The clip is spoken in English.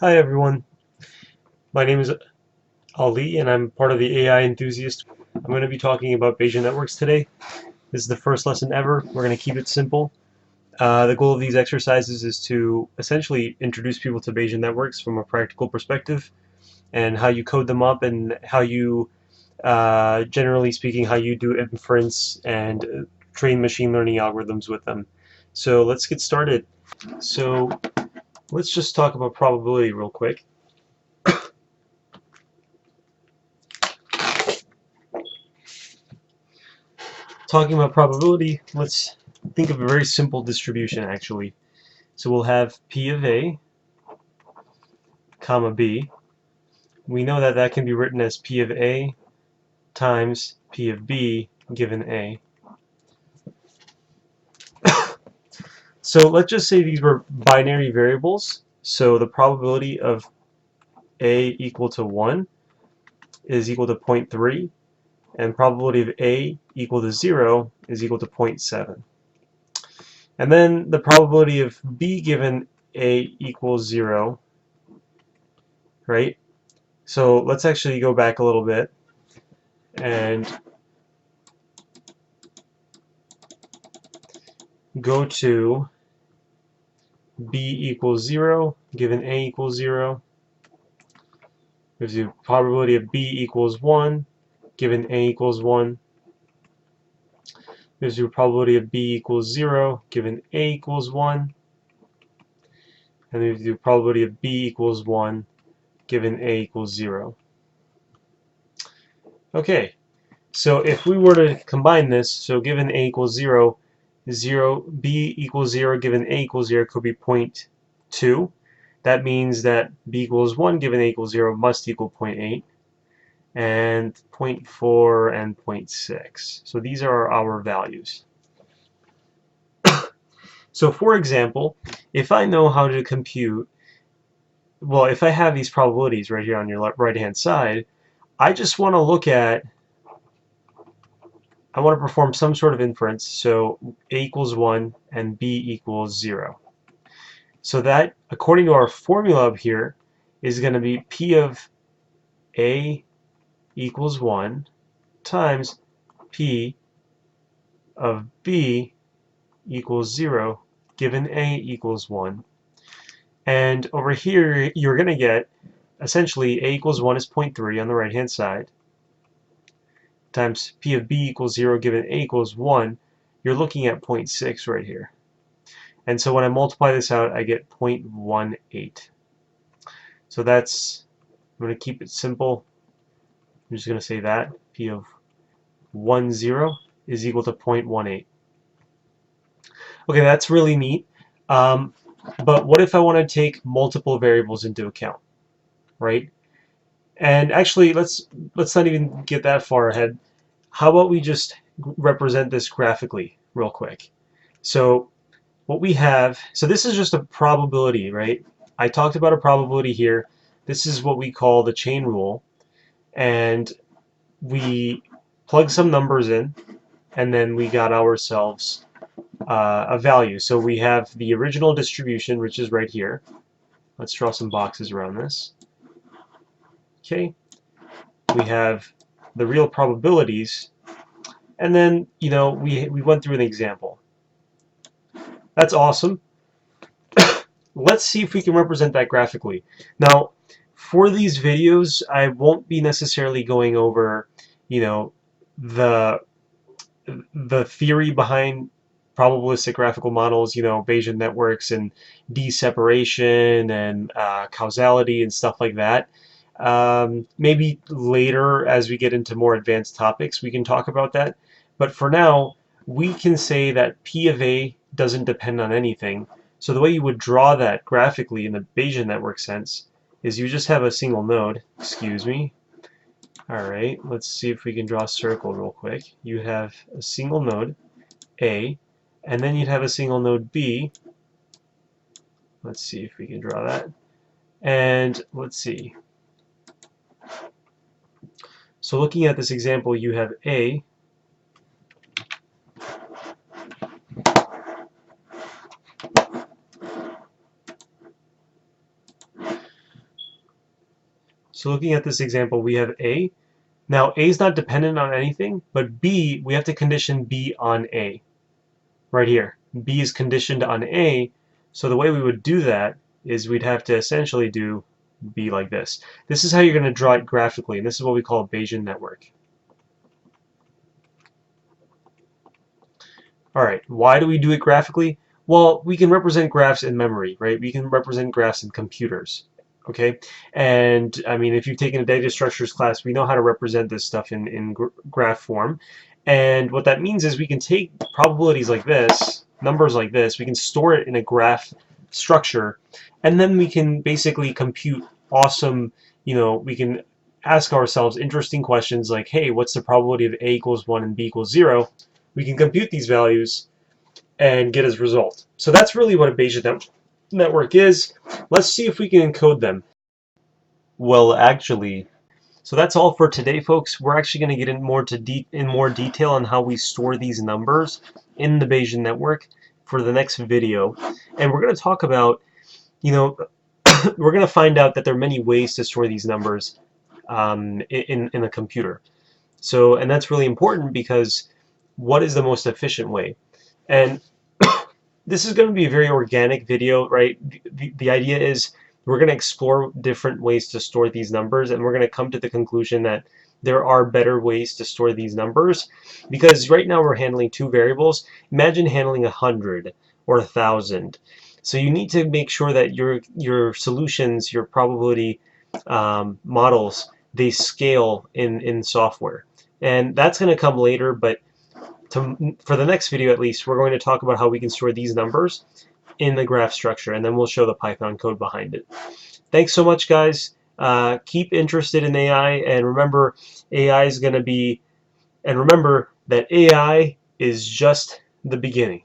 Hi everyone, my name is Ali and I'm part of the AI enthusiast. I'm going to be talking about Bayesian networks today. This is the first lesson ever. We're going to keep it simple. The goal of these exercises is to essentially introduce people to Bayesian networks from a practical perspective and how you code them up and how you, generally speaking, how you do inference and train machine learning algorithms with them. So let's get started. So let's just talk about probability real quick. Talking about probability, let's think of a very simple distribution actually. So we'll have P of A, comma B. We know that that can be written as P of A times P of B given A. So let's just say these were binary variables. So the probability of A equal to 1 is equal to 0.3, and probability of A equal to 0 is equal to 0.7. And then the probability of B given A equals 0, right? So let's actually go back a little bit and go to B equals 0 given A equals 0. Gives you probability of B equals 1 given A equals 1. Gives you probability of B equals 0 given A equals 1. And gives you probability of B equals 1 given A equals 0. Okay, so if we were to combine this, so given A equals 0, B equals 0 given A equals 0 could be 0.2. That means that B equals 1 given A equals 0 must equal 0.8, and 0.4 and 0.6. So these are our values. So for example, if I know how to compute, well, if I have these probabilities right here on your right-hand side, I just want to look at, I want to perform some sort of inference, so A equals 1 and B equals 0. So that, according to our formula up here, is going to be P of A equals 1 times P of B equals 0 given A equals 1. And over here, you're going to get, essentially, A equals 1 is 0.3 on the right-hand side, times P of B equals 0 given A equals 1. You're looking at 0.6 right here. And so when I multiply this out, I get 0.18. So that's, I'm going to keep it simple. I'm just going to say that P of 1, 0 is equal to 0.18. Okay, that's really neat. But what if I want to take multiple variables into account, right? And actually, let's not even get that far ahead. How about we just represent this graphically real quick? So what we have, so this is just a probability, right? I talked about a probability here. This is what we call the chain rule. And we plug some numbers in, and then we got ourselves a value. So we have the original distribution, which is right here. Let's draw some boxes around this. Okay, we have the real probabilities, and then, you know, we went through an example. That's awesome. Let's see if we can represent that graphically. Now, for these videos, I won't be necessarily going over, you know, the theory behind probabilistic graphical models, you know, Bayesian networks and d-separation and causality and stuff like that. Maybe later, as we get into more advanced topics, we can talk about that. But for now, we can say that P of A doesn't depend on anything. So the way you would draw that graphically in the Bayesian network sense is you just have a single node. Excuse me. Alright, let's see if we can draw a circle real quick. You have a single node, A, and then you'd have a single node B. Let's see if we can draw that. And let's see. So looking at this example, you have A, So looking at this example, we have A. Now A is not dependent on anything, but B, we have to condition B on A. Right here, B is conditioned on A, so the way we would do that is we'd have to essentially do B like this. This is how you're going to draw it graphically, and this is what we call a Bayesian network. Alright, why do we do it graphically? Well, we can represent graphs in memory, right? We can represent graphs in computers, okay? And, I mean, if you've taken a data structures class, we know how to represent this stuff in graph form. And what that means is we can take probabilities like this, numbers like this, we can store it in a graph structure, and then we can basically compute awesome, we can ask ourselves interesting questions like, hey, what's the probability of A equals 1 and B equals 0? We can compute these values and get as a result. So that's really what a Bayesian network is. Let's see if we can encode them. Well, actually, so that's all for today, folks. We're actually going to get in more detail on how we store these numbers in the Bayesian network for the next video. And we're going to talk about, we're going to find out that there are many ways to store these numbers in a computer. So, and that's really important because what is the most efficient way? And this is going to be a very organic video, right? The idea is we're going to explore different ways to store these numbers, and we're going to come to the conclusion that there are better ways to store these numbers, because right now we're handling 2 variables. Imagine handling 100 or 1,000. So you need to make sure that your solutions, your probability models, they scale in software. And that's going to come later, but for the next video at least, we're going to talk about how we can store these numbers in the graph structure, and then we'll show the Python code behind it. Thanks so much, guys. Keep interested in AI, and remember, AI is going to be, and remember that AI is just the beginning.